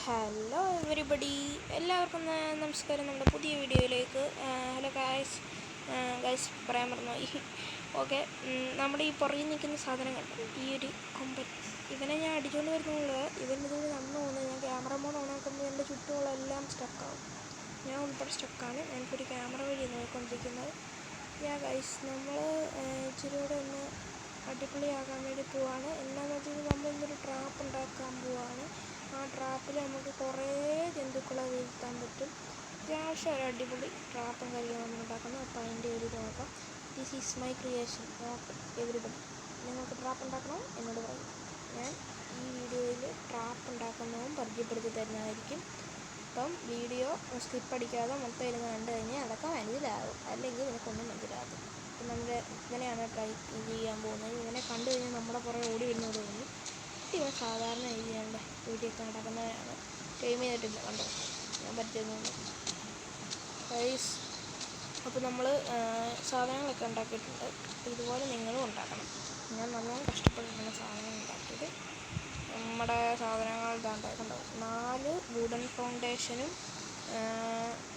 Hello everybody, എല്ലാവർക്കും നമസ്കാരം. നമ്മുടെ പുതിയ വീഡിയോയിലേക്ക് ഹലോ ഗൈസ് പറയാൻ പറഞ്ഞു. ഓക്കെ, നമ്മുടെ ഈ പുറകിൽ നിൽക്കുന്ന സാധനം കണ്ടു, ഈ ഒരു കൊമ്പൻ, ഇവനെ ഞാൻ അടിച്ചുകൊണ്ട് വരുന്നുള്ളത്. ഇവനിതുവരെ നടന്നു പോകുന്നത് ഞാൻ ക്യാമറ മോഡ് ഓണാക്കുമ്പോൾ എൻ്റെ ചുറ്റുമുള്ളെല്ലാം സ്റ്റക്കാവും. ഞാൻ ഉൾപ്പെടെ സ്റ്റക്കാണ്. ഞാനിപ്പോൾ ഒരു ക്യാമറ വഴി നോക്കിക്കൊണ്ടിരിക്കുന്നത്. ഗൈസ്, നമ്മൾ ഇച്ചിരി കൂടെ ഒന്ന് അടിപൊളിയാകാൻ വേണ്ടി പോവാണ്. എന്താണെന്ന് വെച്ചാൽ നമ്മൾ ഇന്നൊരു ട്രാപ്പ് ഉണ്ടാക്കാൻ പോവാണ്. ആ ട്രാപ്പിൽ നമുക്ക് കുറേ ജന്തുക്കളെ വീഴ്ത്താൻ പറ്റും. അത്യാവശ്യം ഒരു അടിപൊളി ട്രാപ്പും കാര്യങ്ങളും നമ്മൾ ഉണ്ടാക്കുന്നത്. അപ്പോൾ അതിൻ്റെ ഒരു നോക്കാം. This is my creation. നോക്ക് എവരിബഡി, നിങ്ങൾക്ക് ട്രാപ്പ് ഉണ്ടാക്കണം എന്നോട് പറയും. ഞാൻ ഈ വീഡിയോയിൽ ട്രാപ്പ് ഉണ്ടാക്കുന്നതും പരിചയപ്പെടുത്തി തരുന്നതായിരിക്കും. അപ്പം വീഡിയോ സ്കിപ്പ് അടിക്കാതെ മൊത്തം ഇരുന്ന് കണ്ടു കഴിഞ്ഞാൽ അതൊക്കെ മനസ്സിലാകും, അല്ലെങ്കിൽ നിനക്കൊന്നും മനസ്സിലാകും. അപ്പം നമ്മൾ ഇങ്ങനെയാണ് ട്രൈ ചെയ്യാൻ പോകുന്നത്. ഇങ്ങനെ കണ്ടു കഴിഞ്ഞാൽ നമ്മുടെ പുറകെ ഓടി വരുന്നോട് തോന്നി. ഇവൻ സാധാരണ ചെയ്യാണ്ട് വീഡിയോ ഒക്കെ നടക്കുന്നവരാണ്. ടൈം ചെയ്തിട്ടില്ല, കണ്ടോ ഞാൻ പറ്റുന്നുണ്ട് ഗൈസ്. അപ്പോൾ നമ്മൾ സാധനങ്ങളൊക്കെ ഉണ്ടാക്കിയിട്ടുണ്ട്. അപ്പോൾ ഇതുപോലെ നിങ്ങളും ഉണ്ടാക്കണം. ഞാൻ നല്ലോണം കഷ്ടപ്പെട്ടിട്ടാണ് സാധനങ്ങൾ ഉണ്ടാക്കിയത്. നമ്മുടെ സാധനങ്ങൾ കണ്ടോ, 4 വുഡൻ ഫൗണ്ടേഷനും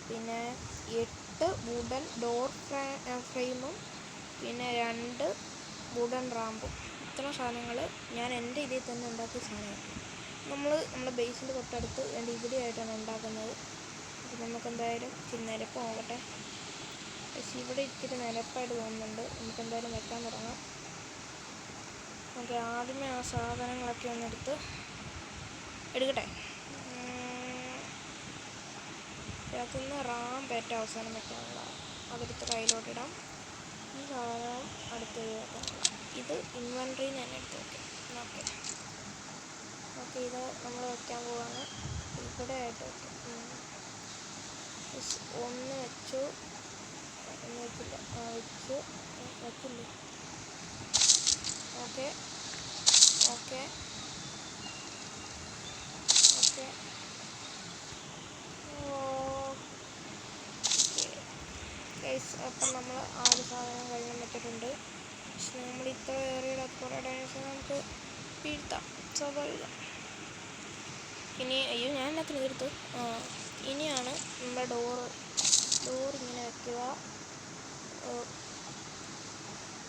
പിന്നെ 8 വുഡൻ ഡോർ ഫ്രെയിമും പിന്നെ 2 വുഡൻ റാമ്പും. ഇത്ര സാധനങ്ങൾ ഞാൻ എൻ്റെ ഇതിൽ തന്നെ ഉണ്ടാക്കിയ സാധനമാണ്. നമ്മുടെ ബേസിൻ്റെ തൊട്ടടുത്ത് എൻ്റെ ഇവിടെയായിട്ടാണ് ഉണ്ടാക്കുന്നത്. അപ്പോൾ നമുക്കെന്തായാലും ഇച്ചിരി നിരപ്പ് നോക്കട്ടെ. പക്ഷേ ഇവിടെ ഇച്ചിരി നിരപ്പായിട്ട് തോന്നുന്നുണ്ട്. നമുക്കെന്തായാലും വെക്കാൻ തുടങ്ങാം. ഓക്കെ, ആദ്യമേ ആ സാധനങ്ങളൊക്കെ ഒന്ന് എടുക്കട്ടെ. ഇതിനകത്തുനിന്ന് റാമ്പ് ഏറ്റവും അവസാനം വെക്കാനുള്ള അതെടുത്ത് കയ്യിലോട്ടിടാം. ഈ സാധനം അടുത്ത് വെക്കാനുള്ള ഇത് ഇൻവെൻട്രിയിൽ നിന്ന് തന്നെ എടുത്ത് വെക്കാം. ഓക്കെ, ഇത് നമ്മൾ വെക്കാൻ പോവാണ്. ഇവിടെ ആയിട്ട് വെക്കാം. ഒന്ന് വെച്ചു, ഒന്ന് വെച്ചില്ല, വെച്ചില്ലേ. ഓക്കെ ഓക്കെ ഓക്കെ ഗൈസ്, അപ്പം നമ്മൾ 6 സാധനം കഴിഞ്ഞ് വെച്ചിട്ടുണ്ട്. പക്ഷെ നമ്മൾ ഇത്ര ഏറിയിടാത്ത കുറേ ഡൈനോസർ നമുക്ക് വീഴ്ത്താം, സ്വാഭാവികം. ഇനി ഞാൻ എന്നൊക്കെ തീർത്തു. ഇനിയാണ് നമ്മുടെ ഡോർ ഇങ്ങനെ വെക്കുക,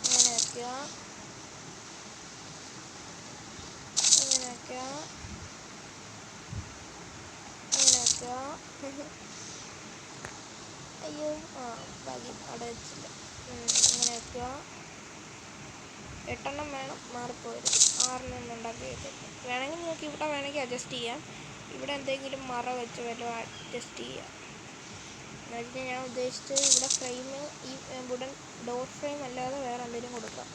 ഇങ്ങനെ വെക്കുക, ഇങ്ങനെ വെക്കുക, ഇങ്ങനെ വെക്കുക. അയ്യോ, ഭാഗ്യം അവിടെ വെച്ചില്ല. ഇങ്ങനെ വെക്കുക. 8 വേണം, മാറിപ്പോയത്. 6 ഉണ്ടാക്കി വെച്ചിട്ട് വേണമെങ്കിൽ നിങ്ങൾക്ക് ഇവിടെ വേണമെങ്കിൽ അഡ്ജസ്റ്റ് ചെയ്യാം. ഇവിടെ എന്തെങ്കിലും മറ വെച്ച് വല്ലതും അഡ്ജസ്റ്റ് ചെയ്യാം. എന്നുവെച്ചാൽ ഞാൻ ഉദ്ദേശിച്ചത് ഇവിടെ ഫ്രെയിം, ഈ വുഡൻ ഡോർ ഫ്രെയിം അല്ലാതെ വേറെ എന്തെങ്കിലും കൊടുക്കാം.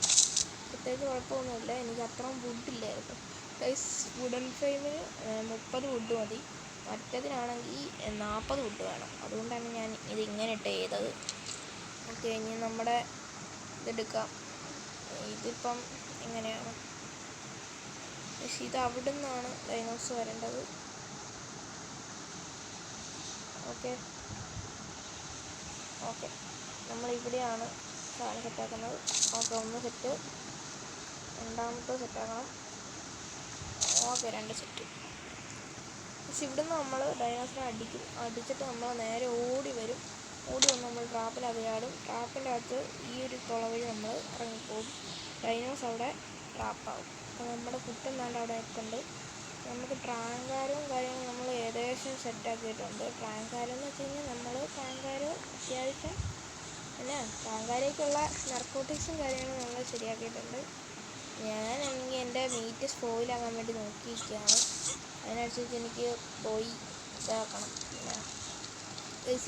പ്രത്യേകിച്ച് കുഴപ്പമൊന്നുമില്ല, എനിക്ക് അത്രയും വുഡില്ലായിരുന്നു. വുഡൻ ഫ്രെയിമിന് 30 വുഡ് മതി. മറ്റതിനാണെങ്കിൽ 40 വുഡ് വേണം. അതുകൊണ്ടാണ് ഞാൻ ഇതിങ്ങനെ ചെയ്തത്. ഓക്കെ, ഇനി നമ്മുടെ ഇതെടുക്കാം. ഇതിപ്പം എങ്ങനെയാണ്, പക്ഷെ ഇത് അവിടെ നിന്നാണ് ഡൈനോസർ വരേണ്ടത്. ഓക്കെ ഓക്കെ നമ്മളിവിടെയാണ് സാധനം സെറ്റാക്കുന്നത്. ഓക്കെ, 1 സെറ്റ്, രണ്ടാമത്തെ സെറ്റാക്കണം. Okay, 2 set. പക്ഷെ ഇവിടുന്ന് നമ്മൾ ഡൈനോസറെ അടിച്ചിട്ട് നമ്മൾ നേരെ ഓടി വരും. ഓടി വന്ന് നമ്മൾ ട്രാപ്പിലത് ചാടും. ട്രാപ്പിൻ്റെ അകത്ത് ഈ ഒരു തുളവഴി നമ്മൾ ഇറങ്ങിപ്പോകും. ഡൈനോസ് അവിടെ ട്രാപ്പാവും. അപ്പോൾ നമ്മുടെ കുട്ടൻ വേണ്ട അവിടെ നിൽക്കുന്നുണ്ട്. നമുക്ക് ട്രാങ്കാരും കാര്യങ്ങളും നമ്മൾ ഏകദേശം സെറ്റാക്കിയിട്ടുണ്ട്. ട്രാങ്കാരെന്ന് വെച്ച് കഴിഞ്ഞാൽ നമ്മൾ അത്യാവശ്യം പിന്നെ ട്രാങ്കാരേക്കുള്ള നർക്കോട്ടിക്സും കാര്യങ്ങളും നമ്മൾ ശരിയാക്കിയിട്ടുണ്ട്. ഞാനാണെങ്കിൽ എൻ്റെ മീറ്റ് സ്പോയിലാകാൻ വേണ്ടി നോക്കിയിരിക്കുകയാണ്. അതിനനുസരിച്ച് എനിക്ക് പോയി ഇതാക്കണം.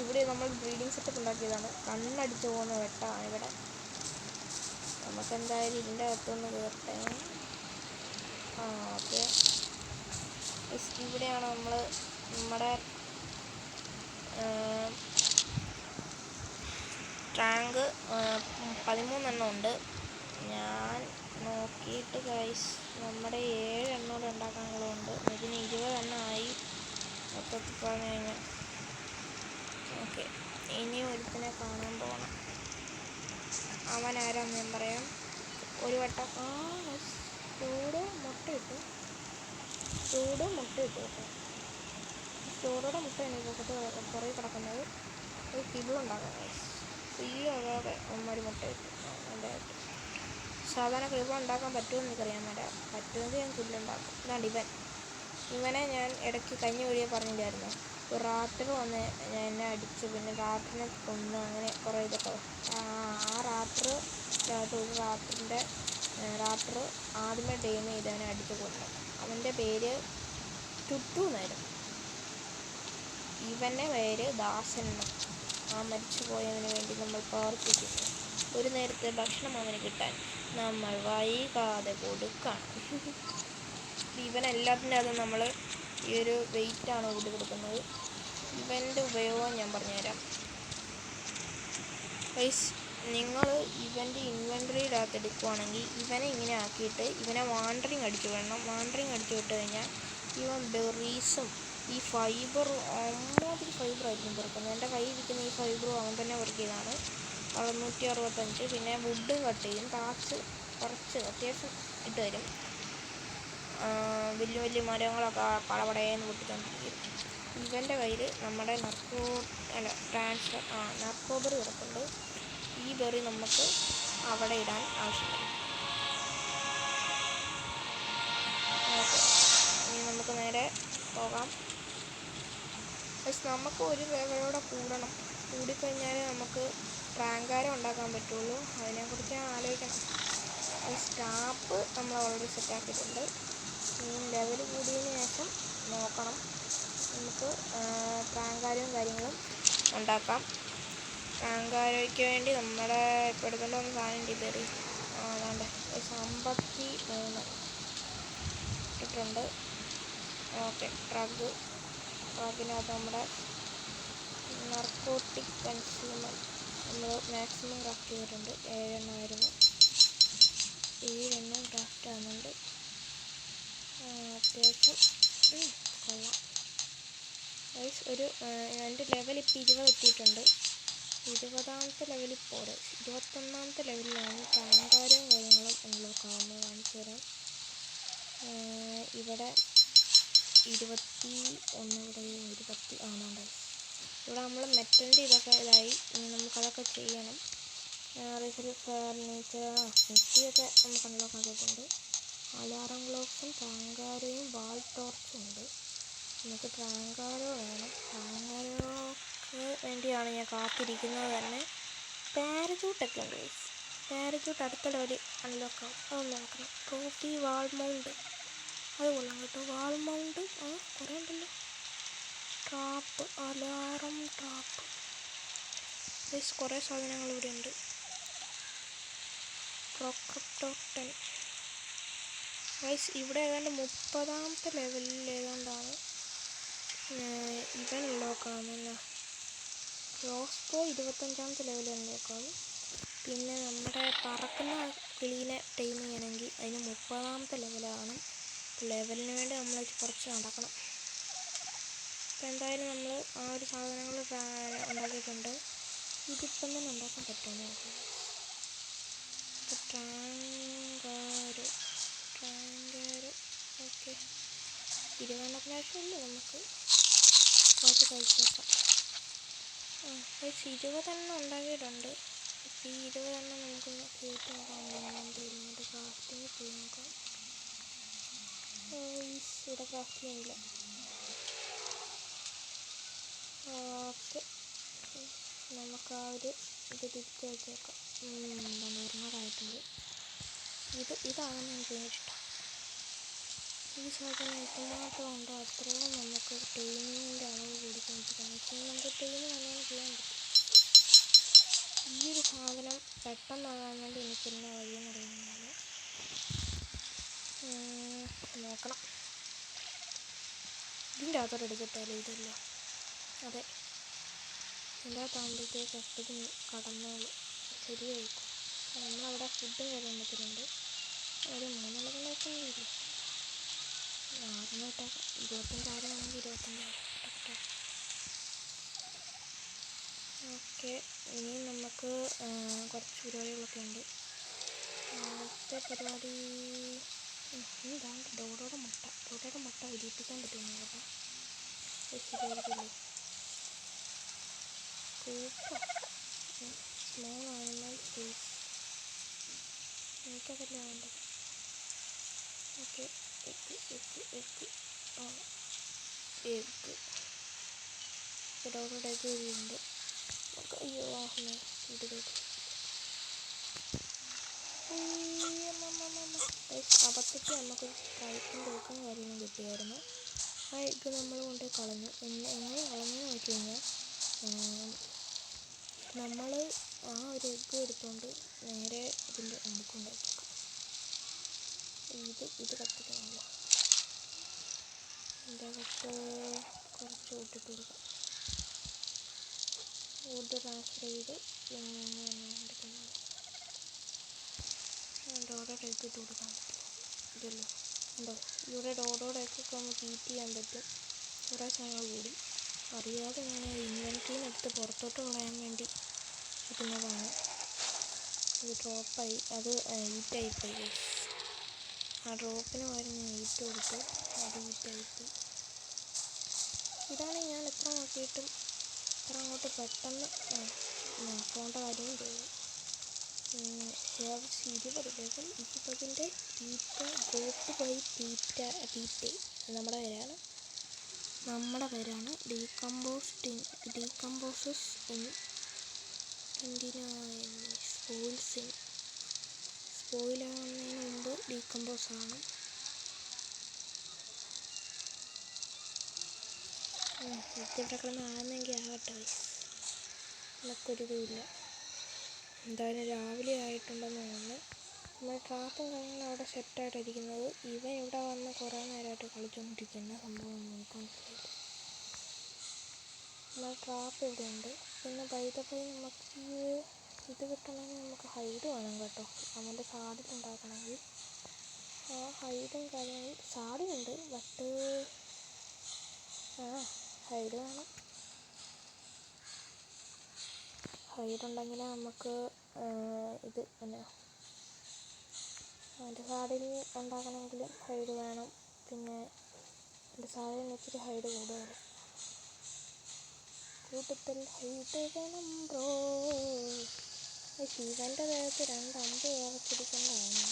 ഇവിടെ നമ്മൾ ബ്രീഡിങ് സെറ്റപ്പ് ഉണ്ടാക്കിയതാണ്. കണ്ണടിച്ച് പോകുന്ന വെട്ടമാണ് ഇവിടെ. നമുക്കെന്തായാലും ഇതിൻ്റെ അകത്തൊന്ന് കയറട്ടെ. ഓക്കെ, ഇവിടെയാണ് നമ്മുടെ ടാങ്ക് 13 ഉണ്ട്. ഞാൻ നോക്കിയിട്ട് ഗൈസ്, നമ്മുടെ 7 ഉണ്ടാക്കാനുള്ളതുണ്ട്. ഇതിന് 20 ആയി മൊത്തത്തിൽ പറഞ്ഞു കഴിഞ്ഞാൽ. ഓക്കെ, ഇനി ഒരുത്തിനെ കാണാൻ പോകണം. അവൻ ആരാന്ന് ഞാൻ പറയാം. ഒരു വട്ടം ചൂട് മുട്ട ഇട്ടു കേട്ടോ. ഡോറയുടെ മുട്ടയാണ് ഈ പൊക്കത്ത് പുറകെ കിടക്കുന്നത്. ഒരു കിബിളുണ്ടാക്കാം ഗൈസ്. ഇല്ലാതെ ഒരു മുട്ട കിട്ടും നല്ലതായിട്ട്. സാധാരണ കിബിൾ ഉണ്ടാക്കാൻ പറ്റുമെന്ന് എനിക്കറിയാൻ മേല. പറ്റുമെങ്കിൽ ഞാൻ കിബിളുണ്ടാക്കും. ഇതാണ്ട് ഇവനെ ഞാൻ ഇടയ്ക്ക് കഴിഞ്ഞ വീഡിയോ പറഞ്ഞില്ലായിരുന്നു. ഒരു റാപ്റ്റർ വന്ന് ഞാൻ എന്നെ അടിച്ച്, പിന്നെ റാപ്റ്ററിനെ കൊന്ന്, അങ്ങനെ കുറേ ഇതൊക്കെ. ആ ഒരു റാപ്റ്റർ ആദ്യമേ ഡെയിം ചെയ്തവനെ അടിച്ച് കൊന്നു. അവൻ്റെ പേര് ടുട്ടു എന്നായിരുന്നു. ഇവൻ്റെ പേര് ദാസൻ. ആ മരിച്ചു പോയവന് വേണ്ടി നമ്മൾ പ്രാർത്ഥിക്കുന്നു. ഒരു നേരത്തെ ഭക്ഷണം അവന് കിട്ടാൻ നമ്മൾ വൈകാതെ കൊടുക്കണം. ഇവനെല്ലാത്തിൻ്റെ അത് നമ്മൾ ഈ ഒരു വെയിറ്റാണ് കൂട്ടി കൊടുക്കുന്നത്. ഇവൻ്റെ ഉപയോഗം ഞാൻ പറഞ്ഞുതരാം ഗൈസ്. നിങ്ങൾ ഇവൻ്റെ ഇൻവെൻറ്ററിയുടെ അകത്ത് എടുക്കുവാണെങ്കിൽ ഇവനെ ഇങ്ങനെ ആക്കിയിട്ട് ഇവനെ വാണ്ടറിങ് അടിച്ചു വിടണം. വാണ്ടറിങ് അടിച്ചു വിട്ട് കഴിഞ്ഞാൽ ഇവൻ ബെറീസും ഈ ഫൈബറും അമ്മാതിരി ഫൈബറായിരിക്കും പെറുക്കുന്നത്. എൻ്റെ കയ്യിൽ ഇരിക്കുന്ന ഈ ഫൈബറും അവൻ തന്നെ വർക്ക് ചെയ്തതാണ്. 165. പിന്നെ വുഡും കട്ട് ചെയ്യും. താച്ച് കുറച്ച് അത്യാവശ്യം ഇട്ട് തരും. വലിയ വലിയ മരങ്ങളൊക്കെ പടപടയെന്ന് പൊട്ടിക്കൊണ്ടിരിക്കും. ഇവൻ്റെ കയ്യിൽ നമ്മുടെ നർക്കോ ബെറി കിടപ്പുണ്ട്. ഈ ബെറി നമുക്ക് അവിടെ ഇടാൻ ആവശ്യമില്ല. ഓക്കെ, ഇനി നമുക്ക് നേരെ പോകാം. പക്ഷെ നമുക്ക് ഒരു ലെവലോടെ കൂടിക്കഴിഞ്ഞാൽ നമുക്ക് റാങ്കാരം ഉണ്ടാക്കാൻ പറ്റുള്ളൂ. അതിനെക്കുറിച്ച് ഞാൻ ആലോചിക്കണം. സ്റ്റാപ്പ് നമ്മൾ ഓൾറെഡി സെറ്റാക്കിയിട്ടുണ്ട്. ലെവൽ കൂടിയതിന് ശേഷം നോക്കണം. നമുക്ക് റാങ്കാരവും കാര്യങ്ങളും ഉണ്ടാക്കാം. റാങ്കാരയ്ക്ക് വേണ്ടി നമ്മുടെ ഇപ്പോൾ എടുക്കേണ്ട ഒന്ന് സാധനം ഡിബറി അതാണ്ട് 53 ഇട്ടിട്ടുണ്ട്. ഓക്കെ, ട്രഗിനകത്ത് നമ്മുടെ നർക്കോട്ടിക് കൺസ്യൂമർ നമ്മൾ മാക്സിമം ക്രാഫ്റ്റ് ചെയ്തിട്ടുണ്ട്. 7 എണ്ണമായിരുന്നു. 7 എണ്ണം ക്രാഫ്റ്റ് ആകുന്നുണ്ട്. അത്യാവശ്യം കൊള്ളാം. ഒരു എൻ്റെ ലെവൽ ഇപ്പോൾ 20 എത്തിയിട്ടുണ്ട്. 20ാമത്തെ ലെവലിൽ പോരെ 21ാമത്തെ ലെവലിലാണ് റാങ്കാരവും കാര്യങ്ങളും അൺലോക്ക് ആവുന്നത്. കാണിച്ചു തരാം. ഇവിടെ 21, ഇവിടെ 20 ആണുണ്ട്. ഇവിടെ നമ്മൾ മെറ്റലിൻ്റെ ഇതൊക്കെ ഇതായി. നമുക്കതൊക്കെ ചെയ്യണം. ഫർണിച്ചർ സ്മിത്തിയൊക്കെ നമുക്ക് അൺലോക്ക് ആക്കിയിട്ടുണ്ട്. അലാറം ക്ലോക്സും റാങ്കാരയും വാൾ ടോർച്ചും ഉണ്ട്. നമുക്ക് റാങ്കാരോ വേണം. റാങ്കാരോക്ക് വേണ്ടിയാണ് ഞാൻ കാത്തിരിക്കുന്നത് തന്നെ. പാരച്യൂട്ടൊക്കെ ഉണ്ട്. പാരച്യൂട്ട് അടുത്ത ലെവൽ അൺലോക്ക് ആവും. അതൊന്ന് നോക്കണം. ട്രോഫി വാൾ മൗണ്ട് അത് കൊള്ളാം കേട്ടോ. വാൾ മൗണ്ട് കുറേ ഉണ്ടല്ലോ. ട്രാപ്പ്, അലാറം ട്രാപ്പ്, കുറേ സാധനങ്ങൾ ഇവിടെ ഉണ്ട്. പ്രൊക്ടോട്ടൻ ഇവിടെ ഏതാണ്ട് 30ാമത്തെ ലെവലിൽ ഏതാണ്ടാണ് ഇവൻ ലോക്കാവുന്നല്ലോ. റോസ്പോ 25ാമത്തെ ലെവലിൽ അൺലോക്കാവും. പിന്നെ നമ്മുടെ പറക്കുന്ന കിളീനെ ടൈം ചെയ്യണമെങ്കിൽ അതിന് 30ാമത്തെ ലെവലാണ്. ലെവലിന് വേണ്ടി നമ്മൾ കുറച്ച് നടക്കണം. അപ്പോൾ എന്തായാലും നമ്മൾ ആ ഒരു സാധനങ്ങൾ ഉണ്ടാക്കിയിട്ടുണ്ട്. ഇതിപ്പം തന്നെ ഉണ്ടാക്കാൻ പറ്റുമോ നോക്കാം. ട്രാങ്കാരോ ഓക്കെ, 20 ആവശ്യമില്ല. നമുക്ക് കുറച്ച് കഴിച്ച് വെക്കാം. 20 ഉണ്ടാക്കിയിട്ടുണ്ട്. ഇപ്പോൾ ഈ 20 നമുക്ക് കേട്ട് നോക്കാം. ക്രാഫ്റ്റിങ് പോയി നോക്കാം. ഇവിടെ ക്രാഫ്റ്റ് ചെയ്യുന്നില്ല. ഓക്കെ, നമുക്ക് ആ ഒരു ഇത് തിരിച്ച് വെച്ചേക്കാം. നിർമ്മതായിട്ടുണ്ട്. ഇതാണ് എനിക്ക് ഇഷ്ടം. ഈ സാധനം എത്രമാത്രം ഉണ്ടോ അത്രയും നമുക്ക് ടൈമിങ്ങിൻ്റെ അളവ് കൂടിക്കൊണ്ടിരിക്കണം. പക്ഷേ നമുക്ക് ടൈം നല്ലോണം ചെയ്യാൻ പറ്റും. ഈ ഒരു സാധനം പെട്ടെന്നാകാൻ വേണ്ടി എനിക്ക് എന്നാ വഴിയെന്ന് അറിയുന്നില്ല. നോക്കണം. ഇതിൻ്റെ അകത്തോടെ എടുത്തിട്ടാലോ ഇതില്ല. അതെ, ഇതിൻ്റെ അകത്താകുമ്പോഴത്തേക്ക് എപ്പോഴും കടന്നോളൂ, ശരിയായിരിക്കും. നമ്മളവിടെ ഫുഡും കാര്യങ്ങളൊക്കെയുണ്ട്. ഒരു 3 ദിവസമൊന്നുമില്ല. 6 ഇട്ടേക്കാം. 25,000 ആണെങ്കിൽ 25,000 ഇട്ടേ. ഓക്കെ, ഇനി നമുക്ക് കുറച്ച് പരിപാടികളൊക്കെ ഉണ്ട്. ആദ്യത്തെ പരിപാടി ഇതാണ് ഡോഡോയുടെ മുട്ട. ഡോഡോയുടെ മുട്ട വിരിയിപ്പിക്കാൻ പറ്റുമെന്ന് നോക്കാം. ശരിയായിരിക്കുമല്ലോ. സ്മോൾ ആനിമൽ ഫേസ് എനിക്കതല്ല വേണ്ടത്. ഓക്കെ, എഗ് ഇതോടെ എഗ് ഉണ്ട്. അയ്യോ ആഹ്മേ അബദ്ധത്തിൽ നമുക്കൊരു സ്ട്രൈക്കും തൂക്കം കാര്യങ്ങളും കിട്ടിയായിരുന്നു. ആ എഗ്ഗ് നമ്മൾ കൊണ്ട് കളഞ്ഞു. എങ്ങനെ കളഞ്ഞെന്ന് വെച്ച് കഴിഞ്ഞാൽ നമ്മൾ ആ ഒരു എഗ്ഗ് എടുത്തുകൊണ്ട് നേരെ ഇതിൻ്റെ നമുക്കുണ്ടാക്കി ഇത് കത്തിക്കണമല്ലോ. ഇതിൻ്റെ അകത്ത് കുറച്ച് ഇട്ടിട്ട് കൊടുക്കാം. വുഡ് ട്രാൻസ്ഫർ ചെയ്ത് എടുക്കുന്നത് ഓരോ എഗ്ഗ് ഇട്ട് കൊടുക്കാൻ പറ്റും. ഇതല്ലോ ഉണ്ടോ, ഇവിടെ ഓരോടെ എഗ്ഗൊക്കെ നമുക്ക് ഹീറ്റ് ചെയ്യാൻ പറ്റും. കുറേ സാധനങ്ങൾ കൂടി അറിയാതെ ഞാൻ ഇൻവെൻറ്ററിയിൽ എടുത്ത് പുറത്തോട്ട് കളയാൻ വേണ്ടി ഇരുന്നതാണ്. ഇത് ഡ്രോപ്പായി, അത് ഹീറ്റായിപ്പോയി. ആ ഡ്രോപ്പിന് പകരം ഞാൻ ഹീറ്റ് കൊടുത്ത് അത് ഹീറ്റായിപ്പോയി. ഇതാണ് ഞാൻ എത്ര നോക്കിയിട്ടും എത്ര അങ്ങോട്ട് പെട്ടെന്ന് പോകേണ്ട കാര്യം തോന്നി. 20 തീറ്റ ഡ്രോപ്പ് ബൈ തീറ്റ നമ്മുടെ പേരാണ് ഡീകമ്പോസസ് ഇൻ 29 സ്പോയിലാകുന്നതിന് മുമ്പ് ഡീകമ്പോസാണ്. ഇവിടെ കിടന്ന് ആകുന്നെങ്കിൽ ആകട്ടെ, നമുക്കൊരിതുമില്ല. എന്തായാലും രാവിലെ ആയിട്ടുണ്ടെന്ന് തോന്നുന്നു. നമ്മൾ ട്രാപ്പും കാര്യങ്ങളും അവിടെ സെറ്റായിട്ടിരിക്കുന്നത്. ഇവൻ ഇവിടെ വന്ന് കുറേ നേരമായിട്ട് കളിച്ചുകൊണ്ടിരിക്കുന്ന സംഭവം നോക്കാൻ പറ്റില്ല. നമ്മൾ ട്രാപ്പ് ഇവിടെ ഉണ്ട്. പിന്നെ ബൈതപ്പൈ നമുക്ക് ഇത് കിട്ടണമെങ്കിൽ നമുക്ക് ഹൈഡ് വേണം കേട്ടോ. അവൻ്റെ സാഡിലുണ്ടാക്കണമെങ്കിൽ ആ ഹൈഡും കാര്യങ്ങളും സാഡിലുണ്ട്, ബട്ട് ഹൈഡ് വേണം. ഹൈഡുണ്ടെങ്കിൽ നമുക്ക് ഇത് പിന്നെ അതിൻ്റെ സാഡിൽ ഉണ്ടാക്കണമെങ്കിലും ഹൈഡ് വേണം. പിന്നെ എൻ്റെ സാഡിന് ഇച്ചിരി ഹൈഡ് കൂടുതൽ ഹൈഡ് വേണം ബ്രോ. ശിവൻ്റെ ദേഹത്ത് 2 അമ്പ് വേറെച്ചിരിക്കേണ്ടതാണ്.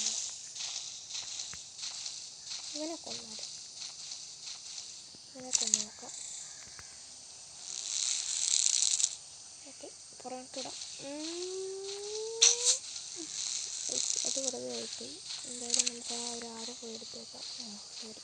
ഇവനെ കൊന്നു നോക്കാം. ഓക്കെ, പുറത്തിടാം. അത് വെറുതെ ആയിപ്പോയി. എന്തായാലും നമുക്ക് ആ ഒരു ആര പോയി എടുത്തേക്കാം. ശരി.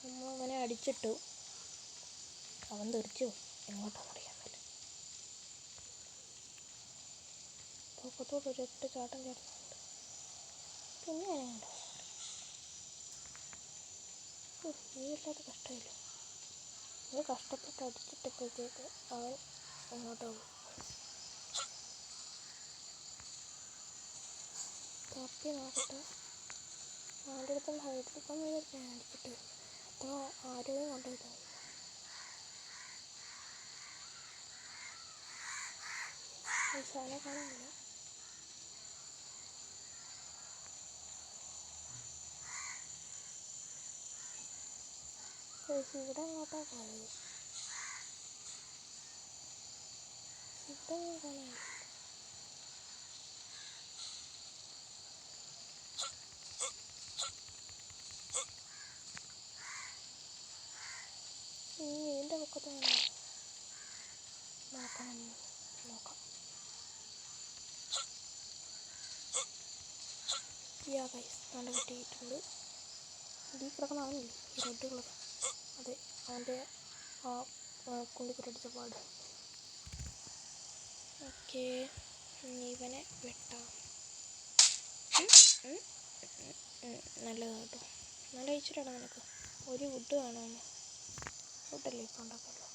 നമ്മളങ്ങനെ അടിച്ചിട്ടു. അവൻ തെറിച്ചു എങ്ങോട്ടാണെന്ന് അറിയാൻ പറ്റില്ല. പൊക്കത്തോട്ട് ഒരൊറ്റ ചാട്ടം ചേർന്നുണ്ട്. പിന്നെ ഞാനുണ്ട് നീയില്ലാത്ത കഷ്ടമില്ല. അത് കഷ്ടപ്പെട്ട് അടിച്ചിട്ടപ്പോഴത്തേക്ക് അവൻ എങ്ങോട്ടോ പോയി. തപ്പി നോക്കട്ടെ. അവൻ്റെ അടുത്തും ഹൈഡ്രിക്കം വിചാരിച്ച് ഞാൻ അടിച്ചിട്ട് അത്ര ആരോഗ്യം കൊണ്ടുപോയി. ഈ സാധനം കാണാനില്ല. ഇവിടെ എങ്ങോട്ടാ പോയത്? ഇവിടെ കാണാനില്ല. നോക്കാം. ഗൈസ് നല്ല കിട്ടിയിട്ടുണ്ട്. ഈ കിടക്കുന്നവനില്ലേ ഈ റെഡ് കളർ, അതെ അവൻ്റെ ആ കുണ്ടിക്കുരടിച്ച പാട്. ഓക്കെ, ഇവനെ വെട്ടാം. നല്ലതാണ് കേട്ടോ. നല്ല ഇച്ചിട്ടാണ് നിനക്ക്. ഒരു വുഡ് വേണമെന്ന്. വുഡല്ലേ ഇപ്പോൾ ഉണ്ടാക്കാമല്ലോ.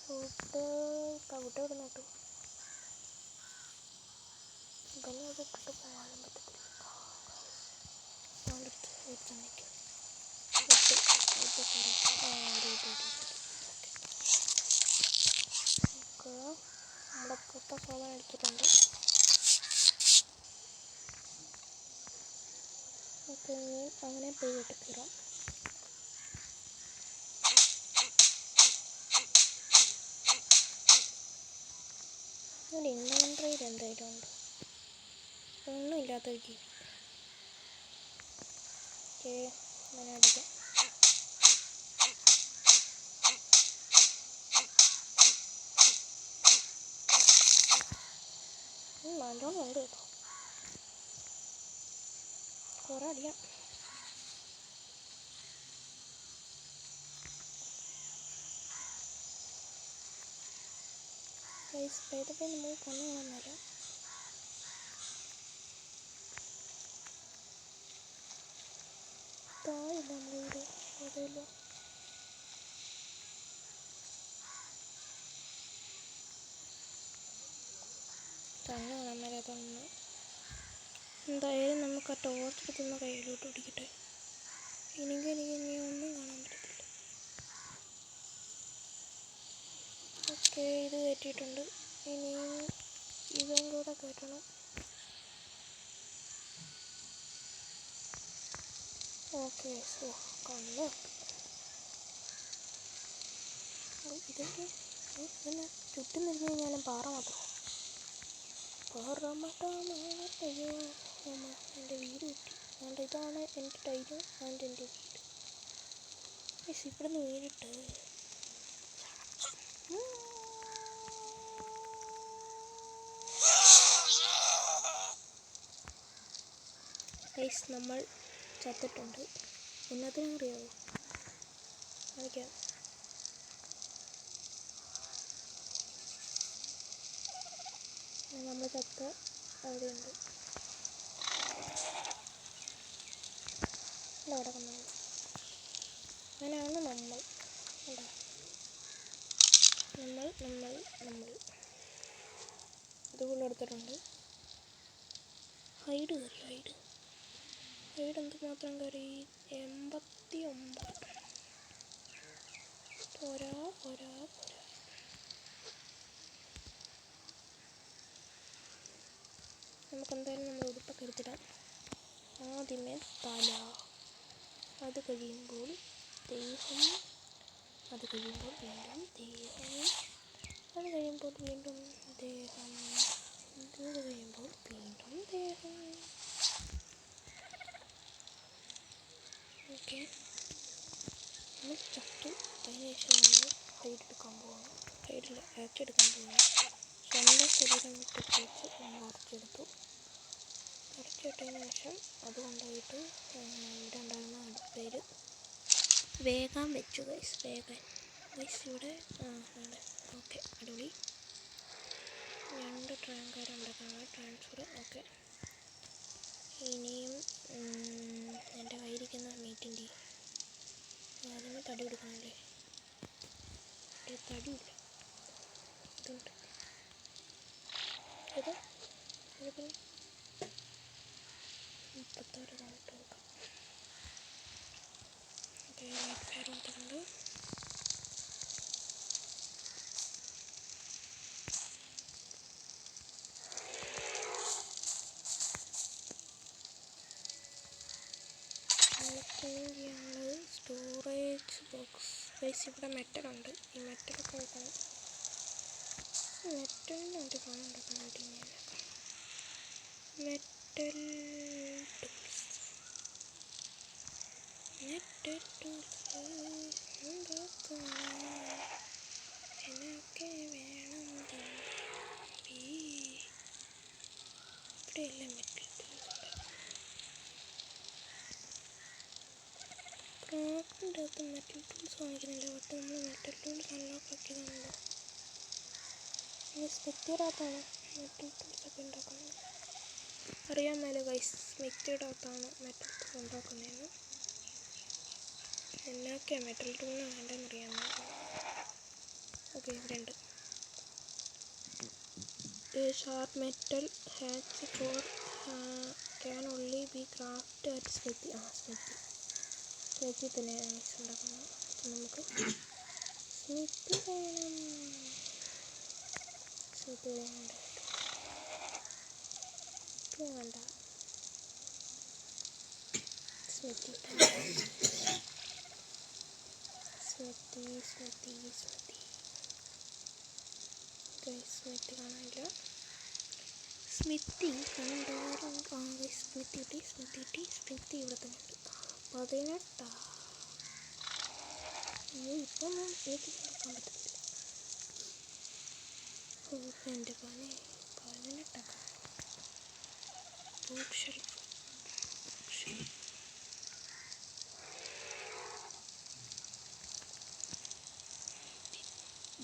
വുഡ് ഇവിടെ നിട്ടു. ഇവനെ ഇവിടെ ഇട്ടിട്ട് പോകാനും പറ്റത്തില്ല. അടുത്ത് വെച്ച് നിൽക്കും. നമുക്ക് നമ്മുടെ പുട്ട സാധനം എടുത്തിട്ടുണ്ട്. നമുക്ക് ഇനി അങ്ങനെ പോയി വെട്ടിക്കീറാം. അതിൻ്റെ ഇൻവെൻട്രിയിൽ എന്തായാലും ഉണ്ട്. ഒന്നുമില്ലാത്ത ഒരു ജീവി. ഓക്കെ, അങ്ങനെ അടിക്കാം. നല്ലോണം ഉണ്ട് കേട്ടോ. കുറേ അടിക്കാം. ഏതൊക്കെ നമ്മൾ കണ്ണു കാണുന്നില്ല. താഴില്ല നമ്മളിവിടെ അതല്ലോ. കണ്ണ് കാണാൻ മേലാത്തൊന്ന്. എന്തായാലും നമുക്ക് ആ ടോർച്ച് എടുത്തുന്ന കയ്യിലോട്ട് പിടിക്കട്ടെ. എനിക്ക് ഇനി ഒന്നും കാണാൻ പറ്റത്തില്ല. ഓക്കെ, ഇത് കയറ്റിയിട്ടുണ്ട്. ഇനിയും ഇതും കൂടെ കയറ്റണം. ഓക്കെ, കണ്ണ് ഇതൊക്കെ പിന്നെ ചുറ്റും നിന്ന് കഴിഞ്ഞാലും പാറ മാത്രം. അയ്യോ എൻ്റെ വീട് കിട്ടി. അതുകൊണ്ട് ഇതാണ് എൻ്റെ ടൈലും ആൻഡ് എൻ്റെ വീട്. ഇവിടെ നിന്ന് വീടിട്ട് നമ്മൾ ചത്തിട്ടുണ്ട്. എന്നതിനറിയാവോ? കാണിക്കാം. നമ്മൾ ചത്ത അവിടെയുണ്ട്. അവിടെ കിടക്കുന്നത് അങ്ങനെയാണ് നമ്മൾ അതുപോലെ എടുത്തിട്ടുണ്ട്. ഹൈഡ് എന്തുമാത്രം കയറി? 89. പോരാ. നമുക്കെന്തായാലും നമ്മൾ ഉടുപ്പൊക്കെ എടുത്തിടാം. ആദ്യമേ തല, അത് കഴിയുമ്പോൾ ദേഹം, അത് കഴിയുമ്പോൾ വീണ്ടും ദേഹം, അത് കഴിയുമ്പോൾ വീണ്ടും ദേഹം, ഇത് കഴിയുമ്പോൾ വീണ്ടും ദേഹം. ഓക്കെ, നമ്മൾ ചത്തു. അതിനുശേഷം നമ്മൾ ഹൈഡെടുക്കാൻ പോകണം. ഹൈഡിൽ അരച്ചെടുക്കാൻ പോകണം. സ്വന്തം ശരീരം വിട്ടിട്ടേക്ക് നമ്മൾ അരച്ചിട്ടതിന് ശേഷം അത് കൊണ്ടുപോയിട്ട് ഇവിടെ ഉണ്ടായിരുന്ന അടുപ്പയിൽ വേഗം വെച്ചു. വേഗം ഇവിടെ ഉണ്ട്. ഓക്കെ, അടിപൊളി. 2 ട്രാങ്കർ ഉണ്ടാക്കാനുള്ള ട്രാൻസ്ഫർ. ഓക്കെ, ഇനിയും എൻ്റെ കയ്യിരിക്കുന്ന മീറ്റിൻ്റെ ആദ്യമേ തടി കൊടുക്കണല്ലേ. തടിയില്ല, ഇതുണ്ട്. ഇത് 36 കൗണ്ട് നോക്കാം. ഓക്കെ, ലൈറ്റ് ഫയർ കൊടുത്തിട്ടുണ്ട്. Storage box. ഇവിടെ മെറ്റലുണ്ട്. ഈ മെറ്റലൊക്കെ വെക്കണം. മെറ്റലിന് വേണ്ടി സാധനം ഉണ്ടാക്കാൻ വേണ്ടി മെറ്റൽ ടൂൾസ്. എന്നൊക്കെ വേണം ഇവിടെയെല്ലാം മെറ്റൽ ക്രാഫ്റ്റിൻ്റെ അകത്ത് മെറ്റൽ ടൂൾസ് കാണിക്കുന്നില്ല. ബട്ട് നമ്മൾ മെറ്റൽ ടൂൾസ് അൺലോക്ക് ആക്കിയതാണല്ലോ. സ്മിത്തിയുടെ മെറ്റൽ ടൂൾസൊക്കെ ഉണ്ടാക്കുന്നത് അറിയാൻ മേലെ ഗൈസ്. സ്മിത്തിയുടെ അകത്താണ് മെറ്റൽ ടൂൾ ഉണ്ടാക്കുന്നതെന്ന്. എന്നൊക്കെയാണ് മെറ്റൽ ടൂളിന് വേണ്ടതെന്ന് അറിയാൻ മേലെ. ഓക്കെ, ഇവിടെയുണ്ട്. Sharp metal hatch for can only be craft at smithy. Smithy തന്നെയാണ് ഉണ്ടാക്കുന്നത്. അപ്പം നമുക്ക് സ്മിത്തി വേണം. സ്മിത്തി വേണ്ട സ്മിത്തി കാണാനില്ല. സ്മിത്തി കണ്ടാറും സ്മിത്തി ഇവിടെ തന്നെ ഉണ്ട്. 18. ഇപ്പം എനിക്ക് കേൾക്കാൻ പറ്റത്തില്ല. എൻ്റെ പണി 18. Book shelf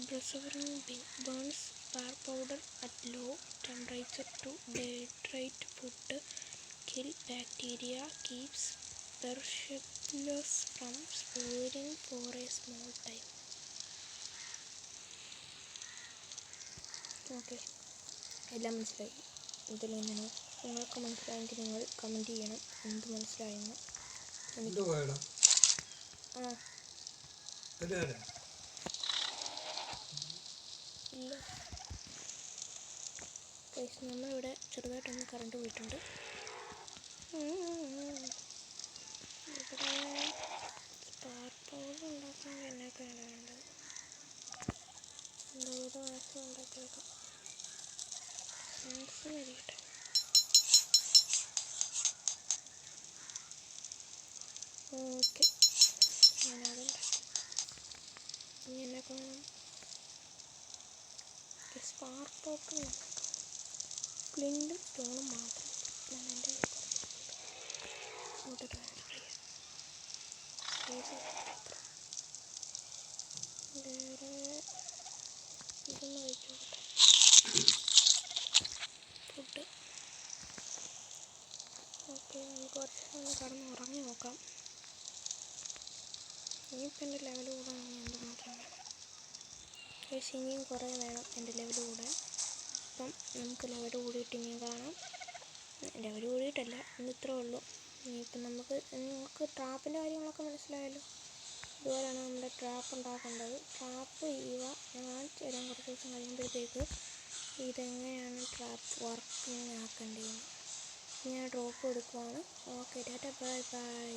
Perseverance burns spark powder at low temperature to dehydrate food, kill bacteria, keeps perishables from spoiling for a small time. Okay, എല്ലാം മനസ്സിലായി. ഇതിൽ നിന്നാണ് നിങ്ങൾക്ക് മനസ്സിലായെങ്കിൽ നിങ്ങൾ കമൻറ്റ് ചെയ്യണം എന്ത് മനസ്സിലായെന്ന്. ഇല്ല ഗൈസ്, നമ്മളിവിടെ ചെറുതായിട്ടൊന്ന് കറണ്ട് പോയിട്ടുണ്ട്. ഇവിടെ സ്പാർക്ക് പൗഡർ ഉണ്ടാക്കാൻ എന്നൊക്കെയാണ് വേണ്ടത്. എന്താ വാക്സിൻ ഉണ്ടാക്കിയേക്കാം. സയൻസ് മതിയിട്ടെ. ഓക്കെ, ഞാനതുണ്ടാക്കി. ഇനി എന്നൊക്കെ വേണം? സ്പാർക്ക് പൗഡർ ഉണ്ടാക്കാം. ഫ്ലിൻറ്റും സ്റ്റോണും മാത്രം ഞാൻ എൻ്റെ ഇങ്ങോട്ട് ട്രാൻസ്ഫർ ചെയ്യാം. വേറെ ഇതൊന്ന് കഴിച്ചു നോക്കട്ടെ. ഫുഡ്. ഓക്കെ, നമുക്ക് കുറച്ച് ഒന്ന് കടന്ന് ഉറങ്ങി നോക്കാം. ഇനിയിപ്പോൾ എൻ്റെ ലെവൽ കൂടാണെങ്കിൽ എന്തുമാത്രം വേണം? പക്ഷേ ഇനിയും കുറേ വേണം എൻ്റെ ലെവൽ കൂടാൻ. അപ്പം നമുക്ക് ലെവൽ കൂടിയിട്ട് ഇനിയും കാണാം. ലെവൽ കൂടിയിട്ടല്ല, ഇത്രേ ഉള്ളൂ. ഇനിയിപ്പം നിങ്ങൾക്ക് ട്രാപ്പിൻ്റെ കാര്യങ്ങളൊക്കെ മനസ്സിലായല്ലോ. ഇതുപോലെയാണ് നമ്മുടെ ട്രാപ്പ് ഉണ്ടാക്കേണ്ടത്. ട്രാപ്പ് ചെയ്യുക, ഞാൻ കാണിച്ചു തരാം കുറച്ച് ദിവസം കഴിയുമ്പോഴത്തേക്ക് ഇതെങ്ങനെയാണ് ട്രാപ്പ് വർക്കിംഗ് ആക്കേണ്ടതെന്ന്. ഞാൻ ഡ്രോപ്പ് എടുക്കുവാണ്. Okay, ta ta, bye by.